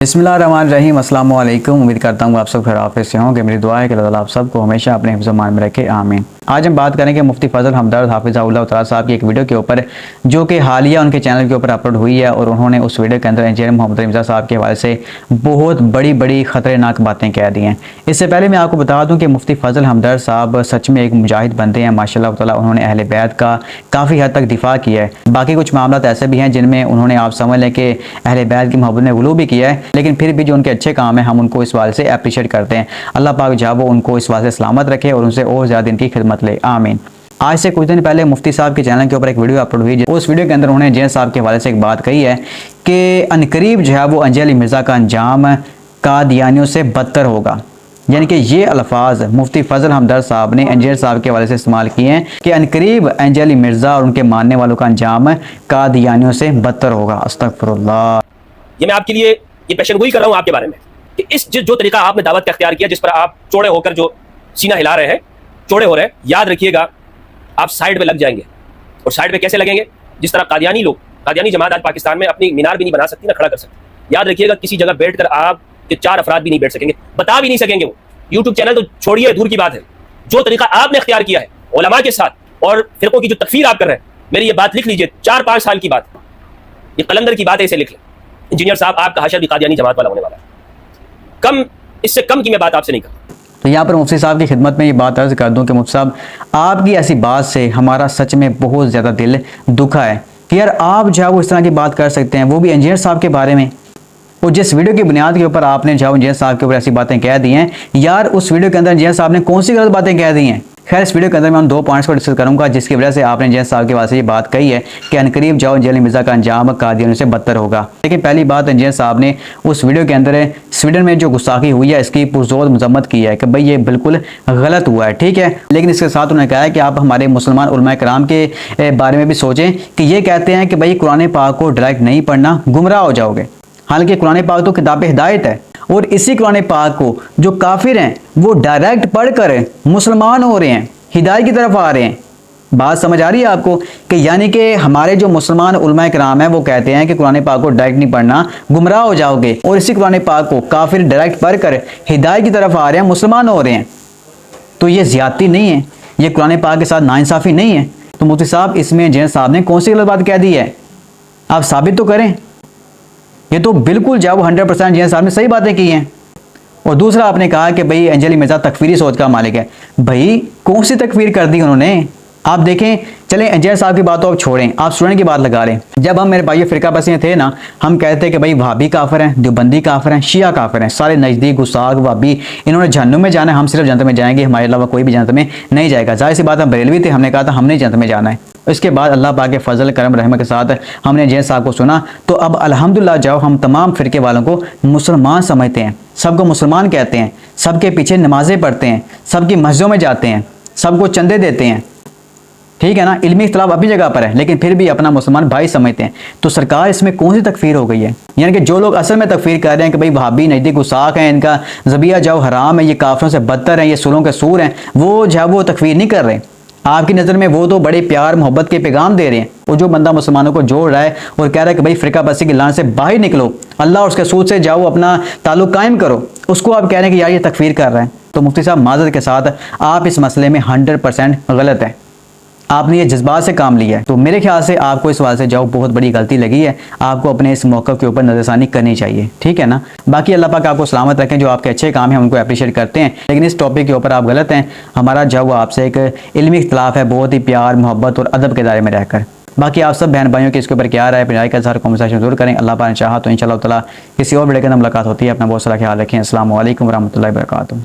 बिस्मिल्लाहिर्रहमानिर्रहीम, अस्सलाम वालेकुम। उम्मीद करता हूँ आप सब खैरियत से होंगे। मेरी दुआ है कि अल्लाह ताला आप सबको हमेशा अपने हिफ्ज़-ओ-मान में रखे, आमीन। आज हम बात करेंगे मुफ्ती फ़ज़ल हमदर्द हाफ़िज़हुल्लाह तआला साहब की एक वीडियो के ऊपर, जो कि हालिया उनके चैनल के ऊपर अपलोड हुई है और उन्होंने उस वीडियो के अंदर इंजीनियर मोहम्मद रमज़ा साहब के हवाले से बहुत बड़ी बड़ी ख़तरनाक बातें कह दी हैं। इससे पहले मैं आपको बता दूँ कि मुफ्ती फ़ज़ल हमदर्द साहब सच में एक मुजाहिद बंदे हैं माशाअल्लाह ताला। उन्होंने अहले बैत का काफ़ी हद तक दिफा किया है। बाकी कुछ मामला ऐसे भी हैं जिनमें उन्होंने, आप समझ लें कि अहले बैत की मोहब्बत में गुलू भी किया है, लेकिन फिर भी जो उनके अच्छे काम है हम उनको इस वाले से अप्रिशिएट करते हैं। अल्लाह पाक जो वो उनको इस वाले से सलामत रखे और उनसे और ज़्यादा इनकी खिदमत ले, आमीन। आज से कुछ दिन पहले मुफ्ती साहब के चैनल के ऊपर एक वीडियो अपलोड हुई। उस वीडियो के अंदर उन्होंने इंजीनियर साहब के हवाले से एक बात कही है कि अनकरीब जो है वो अंजल अली मिर्ज़ा का अंजाम कादियानियों से बदतर होगा। यानी कि ये अल्फाज मुफ्ती फ़ज़ल हमदर्द साहब ने इंजीनियर साहब के हवाले से इस्तेमाल किए हैं कि अनकरीब अंजल अली मिर्ज़ा और उनके मानने वालों का अंजाम कादियानियों से बदतर होगा। अस्तगफुरुल्लाह। ये मैं आपके लिए ये पेशन गोई कर रहा हूँ आपके बारे में कि इस जो तरीका आपने दावत का इख्तियार किया, जिस पर आप चौड़े होकर जो सीना हिला रहे हैं, चौड़े हो रहे हैं, याद रखिएगा आप साइड पे लग जाएंगे। और साइड पे कैसे लगेंगे? जिस तरह कादियानी लोग, कादियानी जमात आज पाकिस्तान में अपनी मीनार भी नहीं बना सकती, ना खड़ा कर सकती। याद रखिएगा किसी जगह बैठकर आप के 4 अफराद भी नहीं बैठ सकेंगे, बता भी नहीं सकेंगे। वो यूट्यूब चैनल तो छोड़िए, दूर की बात है। जो तरीका आपने इख्तियार किया है उलमा के साथ और फिरकों की जो तकफीर आप कर रहे हैं, मेरी ये बात लिख लीजिए, 4-5 साल की बात, ये कलंदर की बात है, इसे लिख लें। इंजीनियर साहब, आपका हशर भी कादियानी जमात वाला होने वाला है। इससे कम की मैं बात आपसे नहीं कर। तो यहाँ पर मुफ्ती साहब की खिदमत में ये बात अर्ज कर दूँ कि मुफ्ती साहब, आपकी ऐसी बात से हमारा सच में बहुत ज़्यादा दिल दुखा है कि यार आप जो है वो इस तरह की बात कर सकते हैं, वो भी इंजीनियर साहब के बारे में। और जिस वीडियो की बुनियाद के ऊपर आपने जो इंजीनियर साहब के ऊपर ऐसी बातें कह दी हैं, यार उस वीडियो के अंदर इंजीनियर साहब ने कौन सी गलत बातें कह दी हैं? खैर, इस वीडियो के अंदर मैं उन 2 पॉइंट्स को डिस्कस करूंगा जिसकी वजह से आपने इंजीनियर साहब के पास ये बात कही है कि अनकरीब जाओ अंजल अली मिर्ज़ा का अंजाम कादियानियों से बदतर होगा। लेकिन पहली बात, इंजीनियर साहब ने उस वीडियो के अंदर स्वीडन में जो गुस्ताखी हुई है इसकी पुरजोर मजम्मत की है कि भाई ये बिल्कुल गलत हुआ है, ठीक है। लेकिन इसके साथ उन्होंने कहा है कि आप हमारे मुसलमान उलमा कराम के बारे में भी सोचें कि ये कहते हैं कि भाई कुरान पाक को डायरेक्ट नहीं पढ़ना, गुमराह हो जाओगे। हालांकि कुरान पाक तो किताब हिदायत है और इसी कुरान पाक को जो काफिर हैं वो डायरेक्ट पढ़कर मुसलमान हो रहे हैं, हिदायत की तरफ आ रहे हैं। बात समझ आ रही है आपको कि यानी कि हमारे जो मुसलमान उलमा कराम हैं वो कहते हैं कि कुरान पाक को डायरेक्ट नहीं पढ़ना, गुमराह हो जाओगे, और इसी कुरान पाक को काफिर डायरेक्ट पढ़कर हिदायत की तरफ आ रहे हैं, मुसलमान हो रहे हैं। तो ये ज्यादती नहीं है, ये कुरान पाक के साथ नाइंसाफी नहीं है। तो मुफ्ती साहब, इसमें इंजीनियर साहब ने कौन सी गलत बात कह दी है? आप साबित तो करें। ये तो बिल्कुल जो 100% इंजीनियर साहब ने सही बातें की हैं। और दूसरा, आपने कहा कि भाई अंजल अली मिर्ज़ा तकफीरी सोच का मालिक है। भाई कौन सी तकफीर कर दी उन्होंने? आप देखें, चलें इंजीनियर साहब की बात तो आप छोड़ें, आप स्टूडेंट की बात लगा लें। जब हम मेरे भाई फ़िरका पसी थे ना, हम कहते हैं कि भाई वहाबी काफिर हैं, देवबंदी काफिर हैं, शिया काफिर हैं, सारे नज़दीक गुस्ताख वहाबी, इन्होंने जहन्नुम में जाना है, हम सिर्फ जन्नत में जाएंगे, हमारे अलावा कोई भी जन्नत में नहीं जाएगा। जाहिर सी बात, हम बरेलवी थे, हमने कहा था हमने जन्नत में जाना है। इसके बाद अल्लाह पाक के फजल करम रहमत के साथ हमने इंजीनियर साहब को सुना, तो अब अल्हम्दुलिल्लाह जाओ हम तमाम फ़िरके वालों को मुसलमान समझते हैं, सबको मुसलमान कहते हैं, सबके पीछे नमाजें पढ़ते हैं, सबकी मस्जिदों में जाते हैं, सबको चंदे देते हैं, ठीक है ना। इल्मी इख्तिलाफ अपनी जगह पर है, लेकिन फिर भी अपना मुसलमान भाई समझते हैं। तो सरकार, इसमें कौन सी तकफीर हो गई है? यानी कि जो लोग असल में तकफीर कर रहे हैं कि भाई वहाबी नज़दीक गुस्ताख हैं, इनका ज़बिया जाओ हराम है, ये काफिरों से बदतर हैं, ये सूरों के सूर हैं, वो जो वो तकफीर नहीं कर रहे। आपकी नज़र में वो तो बड़े प्यार मोहब्बत के पैगाम दे रहे हैं। और जो बंदा मुसलमानों को जोड़ रहा है और कह रहा है कि भाई फ़िरका बसी की लान से बाहर निकलो, अल्लाह और उसके सूद से जाओ, अपना ताल्लुक कायम करो, उसको आप कह रहे हैं कि यार ये तकफीर कर रहा है। तो मुफ्ती साहब, माज़रत के साथ आप इस मसले में 100% गलत है। आपने ये जज्बात से काम लिया है। तो मेरे ख्याल से आपको इस बात से जाओ बहुत बड़ी गलती लगी है। आपको अपने इस मौक़िफ़ के ऊपर नज़रसानी करनी चाहिए, ठीक है ना। बाकी अल्लाह पाक आपको सलामत रखें। जो आपके अच्छे काम हैं उनको अप्रिशिएट करते हैं, लेकिन इस टॉपिक के ऊपर आप गलत हैं। हमारा जो आपसे एक इल्मी इख्तिलाफ है, बहुत ही प्यार मोहब्बत और अदब के दायरे में रहकर। बाकी आप सब बहन भाइयों के इसके ऊपर क्या राय है, राय का इज़हार कमेंट सेक्शन जरूर करें। अल्लाह पाक ने चाहा तो इंशाअल्लाह ताला किसी और वीडियो के अंदर मुलाकात होती है। अपना बहुत सारा ख्याल रखें। अस्सलाम वालेकुम व रहमतुल्लाहि व बरकातुहू।